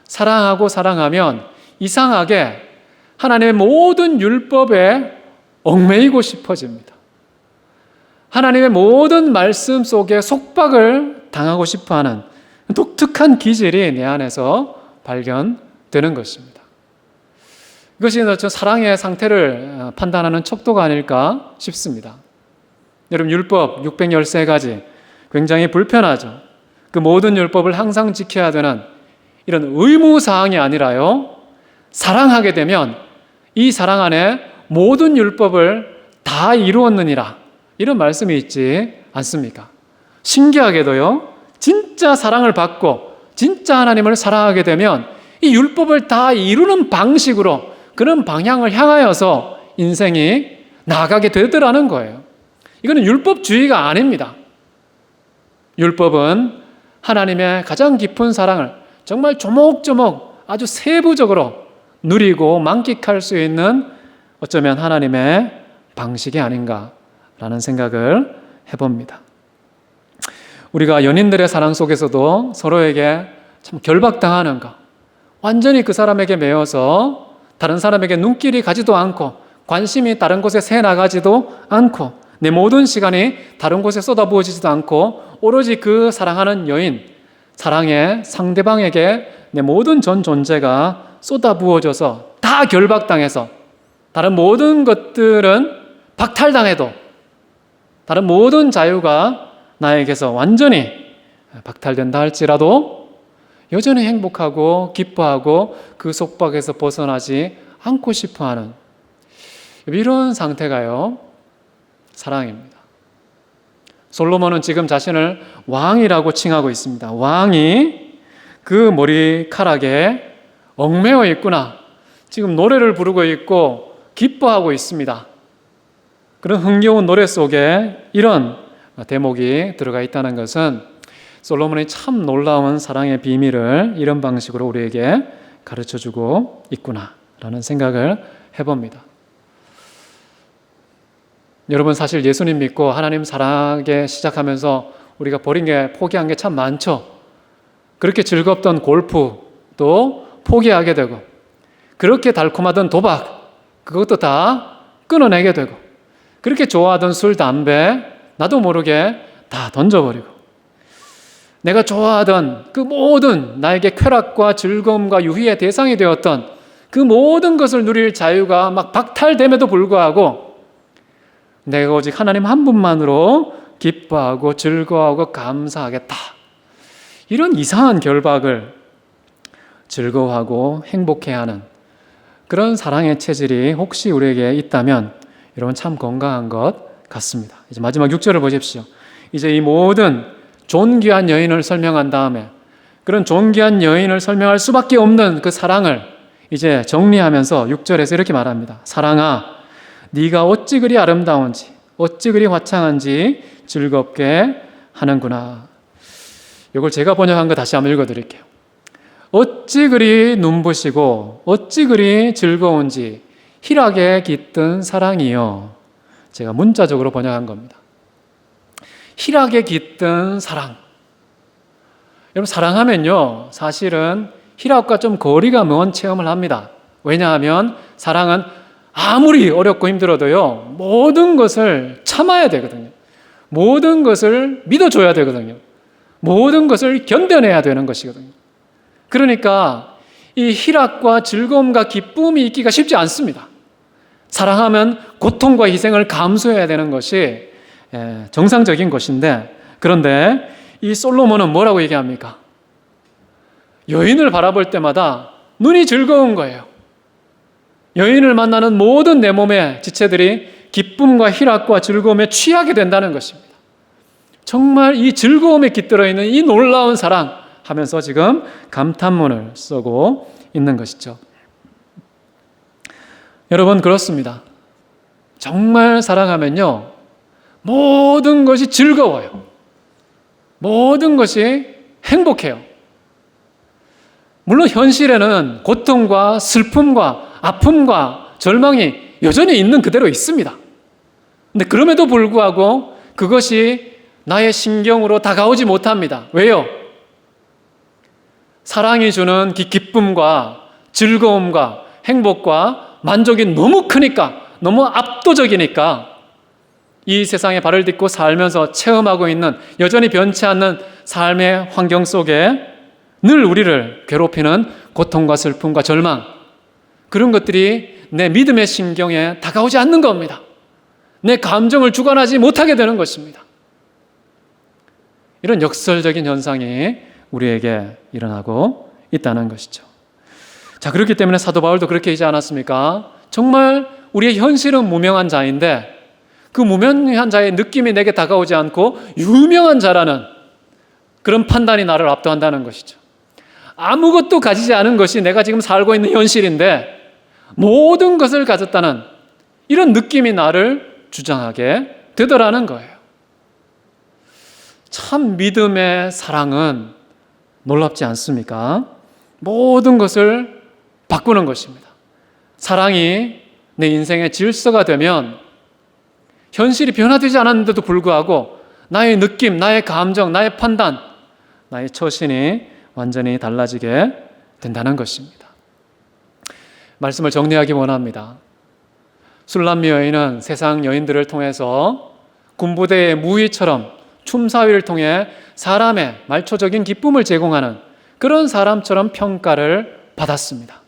사랑하고 사랑하면 이상하게 하나님의 모든 율법에 얽매이고 싶어집니다. 하나님의 모든 말씀 속에 속박을 당하고 싶어하는 독특한 기질이 내 안에서 발견되는 것입니다. 이것이 사랑의 상태를 판단하는 척도가 아닐까 싶습니다. 여러분, 율법 613가지 굉장히 불편하죠. 그 모든 율법을 항상 지켜야 되는 이런 의무사항이 아니라요, 사랑하게 되면 이 사랑 안에 모든 율법을 다 이루었느니라, 이런 말씀이 있지 않습니까? 신기하게도요, 진짜 사랑을 받고 진짜 하나님을 사랑하게 되면 이 율법을 다 이루는 방식으로, 그런 방향을 향하여서 인생이 나아가게 되더라는 거예요. 이거는 율법주의가 아닙니다. 율법은 하나님의 가장 깊은 사랑을 정말 조목조목 아주 세부적으로 누리고 만끽할 수 있는 어쩌면 하나님의 방식이 아닌가라는 생각을 해봅니다. 우리가 연인들의 사랑 속에서도 서로에게 참 결박당하는 것, 완전히 그 사람에게 매여서 다른 사람에게 눈길이 가지도 않고 관심이 다른 곳에 새 나가지도 않고 내 모든 시간이 다른 곳에 쏟아부어지지도 않고 오로지 그 사랑하는 여인, 사랑의 상대방에게 내 모든 전 존재가 쏟아부어져서 다 결박당해서 다른 모든 것들은 박탈당해도 다른 모든 자유가 나에게서 완전히 박탈된다 할지라도 여전히 행복하고 기뻐하고 그 속박에서 벗어나지 않고 싶어하는 이런 상태가요, 사랑입니다. 솔로몬은 지금 자신을 왕이라고 칭하고 있습니다. 왕이 그 머리카락에 얽매여 있구나, 지금 노래를 부르고 있고 기뻐하고 있습니다. 그런 흥겨운 노래 속에 이런 대목이 들어가 있다는 것은 솔로몬이 참 놀라운 사랑의 비밀을 이런 방식으로 우리에게 가르쳐주고 있구나라는 생각을 해봅니다. 여러분, 사실 예수님 믿고 하나님 사랑하기 시작하면서 우리가 버린 게, 포기한 게 참 많죠. 그렇게 즐겁던 골프도 포기하게 되고, 그렇게 달콤하던 도박, 그것도 다 끊어내게 되고, 그렇게 좋아하던 술, 담배, 나도 모르게 다 던져버리고, 내가 좋아하던 그 모든 나에게 쾌락과 즐거움과 유희의 대상이 되었던 그 모든 것을 누릴 자유가 막 박탈됨에도 불구하고 내가 오직 하나님 한 분만으로 기뻐하고 즐거워하고 감사하겠다, 이런 이상한 결박을 즐거워하고 행복해하는 그런 사랑의 체질이 혹시 우리에게 있다면 여러분, 참 건강한 것 같습니다. 이제 마지막 6절을 보십시오. 이제 이 모든 존귀한 여인을 설명한 다음에 그런 존귀한 여인을 설명할 수밖에 없는 그 사랑을 이제 정리하면서 6절에서 이렇게 말합니다. 사랑아, 네가 어찌 그리 아름다운지 어찌 그리 화창한지 즐겁게 하는구나. 이걸 제가 번역한 거 다시 한번 읽어드릴게요. 어찌 그리 눈부시고 어찌 그리 즐거운지 희락에 깃든 사랑이요. 제가 문자적으로 번역한 겁니다. 희락에 깃든 사랑. 여러분, 사랑하면요, 사실은 희락과 좀 거리가 먼 체험을 합니다. 왜냐하면 사랑은 아무리 어렵고 힘들어도요, 모든 것을 참아야 되거든요. 모든 것을 믿어줘야 되거든요. 모든 것을 견뎌내야 되는 것이거든요. 그러니까 이 희락과 즐거움과 기쁨이 있기가 쉽지 않습니다. 사랑하면 고통과 희생을 감수해야 되는 것이 정상적인 것인데, 그런데 이 솔로몬은 뭐라고 얘기합니까? 여인을 바라볼 때마다 눈이 즐거운 거예요. 여인을 만나는 모든 내 몸의 지체들이 기쁨과 희락과 즐거움에 취하게 된다는 것입니다. 정말 이 즐거움에 깃들어 있는 이 놀라운 사랑 하면서 지금 감탄문을 쓰고 있는 것이죠. 여러분, 그렇습니다. 정말 사랑하면요, 모든 것이 즐거워요. 모든 것이 행복해요. 물론 현실에는 고통과 슬픔과 아픔과 절망이 여전히 있는 그대로 있습니다. 근데 그럼에도 불구하고 그것이 나의 신경으로 다가오지 못합니다. 왜요? 사랑이 주는 기쁨과 즐거움과 행복과 만족이 너무 크니까, 너무 압도적이니까 이 세상에 발을 딛고 살면서 체험하고 있는, 여전히 변치 않는 삶의 환경 속에 늘 우리를 괴롭히는 고통과 슬픔과 절망, 그런 것들이 내 믿음의 신경에 다가오지 않는 겁니다. 내 감정을 주관하지 못하게 되는 것입니다. 이런 역설적인 현상이 우리에게 일어나고 있다는 것이죠. 자, 그렇기 때문에 사도 바울도 그렇게 하지 않았습니까? 정말 우리의 현실은 무명한 자인데 그 무명한 자의 느낌이 내게 다가오지 않고 유명한 자라는 그런 판단이 나를 압도한다는 것이죠. 아무것도 가지지 않은 것이 내가 지금 살고 있는 현실인데 모든 것을 가졌다는 이런 느낌이 나를 주장하게 되더라는 거예요. 참 믿음의 사랑은 놀랍지 않습니까? 모든 것을 바꾸는 것입니다. 사랑이 내 인생의 질서가 되면 현실이 변화되지 않았는데도 불구하고 나의 느낌, 나의 감정, 나의 판단, 나의 처신이 완전히 달라지게 된다는 것입니다. 말씀을 정리하기 원합니다. 술람미 여인은 세상 여인들을 통해서 군부대의 무희처럼 춤사위를 통해 사람의 말초적인 기쁨을 제공하는 그런 사람처럼 평가를 받았습니다.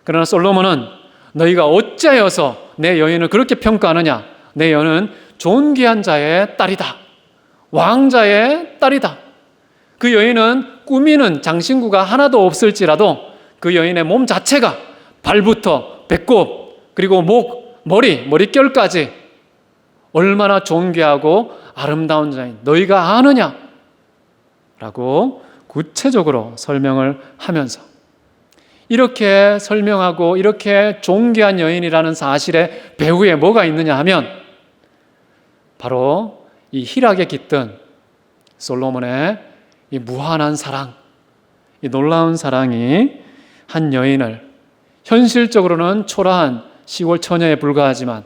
그러나 솔로몬은 너희가 어찌하여서 내 여인을 그렇게 평가하느냐? 내 여인은 존귀한 자의 딸이다. 왕자의 딸이다. 그 여인은 꾸미는 장신구가 하나도 없을지라도 그 여인의 몸 자체가 발부터 배꼽 그리고 목, 머릿결까지 얼마나 존귀하고 아름다운 자인 너희가 아느냐? 라고 구체적으로 설명을 하면서 이렇게 설명하고 이렇게 존귀한 여인이라는 사실의 배후에 뭐가 있느냐 하면 바로 이 희락에 깃든 솔로몬의 이 무한한 사랑, 이 놀라운 사랑이 한 여인을 현실적으로는 초라한 시골 처녀에 불과하지만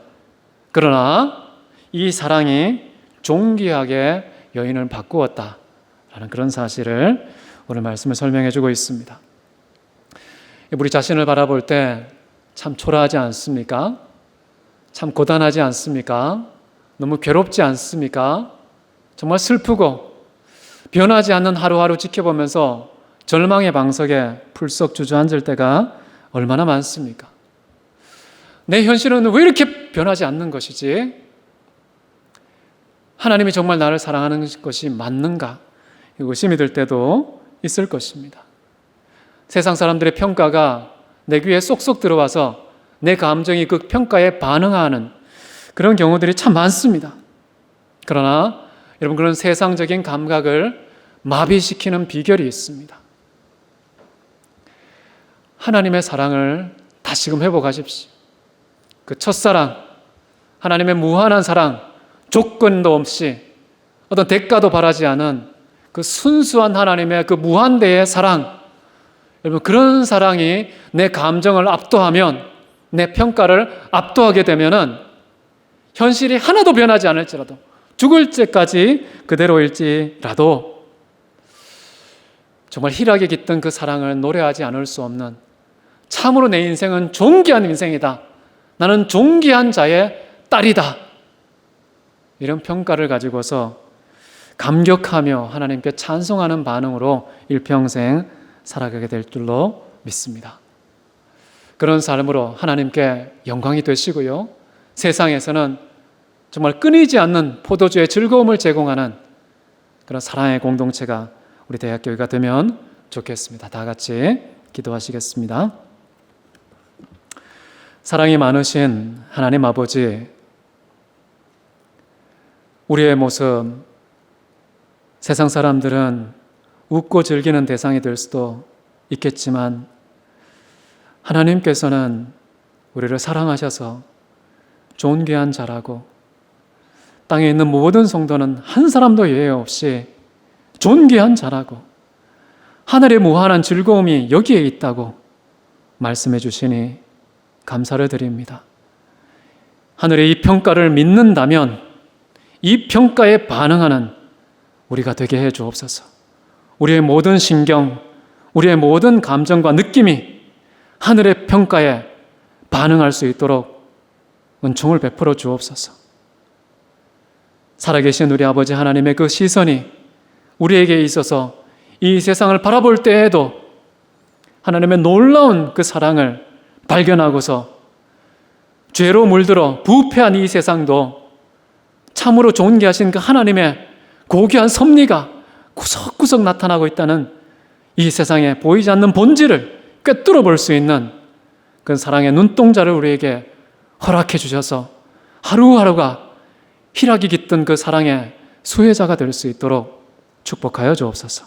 그러나 이 사랑이 존귀하게 여인을 바꾸었다라는 그런 사실을 오늘 말씀을 설명해 주고 있습니다. 우리 자신을 바라볼 때 참 초라하지 않습니까? 참 고단하지 않습니까? 너무 괴롭지 않습니까? 정말 슬프고 변하지 않는 하루하루 지켜보면서 절망의 방석에 풀썩 주저앉을 때가 얼마나 많습니까? 내 현실은 왜 이렇게 변하지 않는 것이지? 하나님이 정말 나를 사랑하는 것이 맞는가? 의심이 들 때도 있을 것입니다. 세상 사람들의 평가가 내 귀에 쏙쏙 들어와서 내 감정이 그 평가에 반응하는 그런 경우들이 참 많습니다. 그러나 여러분, 그런 세상적인 감각을 마비시키는 비결이 있습니다. 하나님의 사랑을 다시금 회복하십시오. 그 첫사랑, 하나님의 무한한 사랑, 조건도 없이 어떤 대가도 바라지 않은 그 순수한 하나님의 그 무한대의 사랑, 여러분, 그런 사랑이 내 감정을 압도하면, 내 평가를 압도하게 되면은 현실이 하나도 변하지 않을지라도, 죽을 때까지 그대로일지라도 정말 희락에 깃든 그 사랑을 노래하지 않을 수 없는, 참으로 내 인생은 존귀한 인생이다, 나는 존귀한 자의 딸이다, 이런 평가를 가지고서 감격하며 하나님께 찬송하는 반응으로 일평생 살아가게 될 줄로 믿습니다. 그런 삶으로 하나님께 영광이 되시고요, 세상에서는 정말 끊이지 않는 포도주의 즐거움을 제공하는 그런 사랑의 공동체가 우리 대학교회가 되면 좋겠습니다. 다 같이 기도하시겠습니다. 사랑이 많으신 하나님 아버지, 우리의 모습, 세상 사람들은 웃고 즐기는 대상이 될 수도 있겠지만 하나님께서는 우리를 사랑하셔서 존귀한 자라고, 땅에 있는 모든 성도는 한 사람도 예외 없이 존귀한 자라고, 하늘의 무한한 즐거움이 여기에 있다고 말씀해 주시니 감사를 드립니다. 하늘의 이 평가를 믿는다면 이 평가에 반응하는 우리가 되게 해 주옵소서. 우리의 모든 신경, 우리의 모든 감정과 느낌이 하늘의 평가에 반응할 수 있도록 은총을 베풀어 주옵소서. 살아계신 우리 아버지 하나님의 그 시선이 우리에게 있어서 이 세상을 바라볼 때에도 하나님의 놀라운 그 사랑을 발견하고서 죄로 물들어 부패한 이 세상도 참으로 존귀하신 그 하나님의 고귀한 섭리가 구석구석 나타나고 있다는 이 세상에 보이지 않는 본질을 꿰뚫어 볼 수 있는 그 사랑의 눈동자를 우리에게 허락해 주셔서 하루하루가 희락이 깃든 그 사랑의 수혜자가 될 수 있도록 축복하여 주옵소서.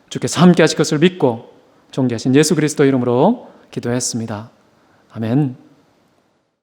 주께서 함께 하실 것을 믿고 존귀하신 예수 그리스도 이름으로 기도했습니다. 아멘.